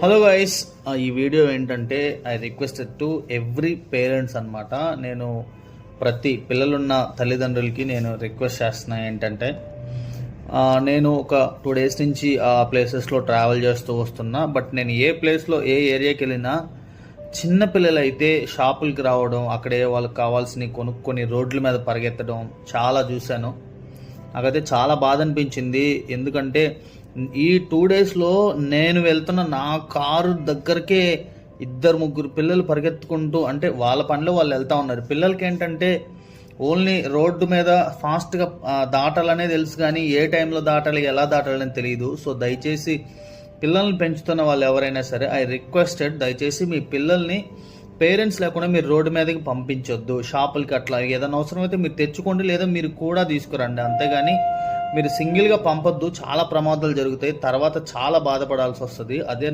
Hello guys, ఈ video ఏంటంటే I requested to every parents అనమాట. నేను ప్రతి పిల్లలున్న తల్లిదండ్రులకి నేను రిక్వెస్ట్ చేస్తున్నా ఏంటంటే, నేను ఒక 2 days నుంచి ఆ ప్లేసెస్లో ట్రావెల్ చేస్తూ వస్తున్నా. బట్ నేను ఏ ప్లేస్లో ఏ ఏరియాకి వెళ్ళినా చిన్న పిల్లలు అయితే షాపులకి రావడం, అక్కడే వాళ్ళకి కావాల్సినవి కొనుక్కొని రోడ్ల మీద పరిగెత్తడం చాలా చూశాను. నాకైతే చాలా బాధ అనిపించింది. ఎందుకంటే ఈ 2 daysలో నేను వెళ్తున్న నా కారు దగ్గరకే 2-3 పిల్లలు పరిగెత్తుకుంటూ, అంటే వాళ్ళ పనిలో వాళ్ళు వెళ్తూ ఉన్నారు. పిల్లలకి ఏంటంటే ఓన్లీ రోడ్డు మీద ఫాస్ట్గా దాటాలనే తెలుసు, కానీ ఏ టైంలో దాటాలి, ఎలా దాటాలని తెలియదు. సో దయచేసి పిల్లల్ని పెంచుతున్న వాళ్ళు ఎవరైనా సరే, ఐ రిక్వెస్టెడ్, దయచేసి మీ పిల్లల్ని పేరెంట్స్ లేకుండా మీరు రోడ్డు మీదకి పంపించొద్దు. షాపులకి అట్లా ఏదైనా అవసరం అయితే మీరు తెచ్చుకోండి, లేదా మీరు కూడా తీసుకురండి. అంతేగాని మీరు సింగిల్గా పంపొద్దు. చాలా ప్రమాదాలు జరుగుతాయి, తర్వాత చాలా బాధపడాల్సి వస్తుంది. అదే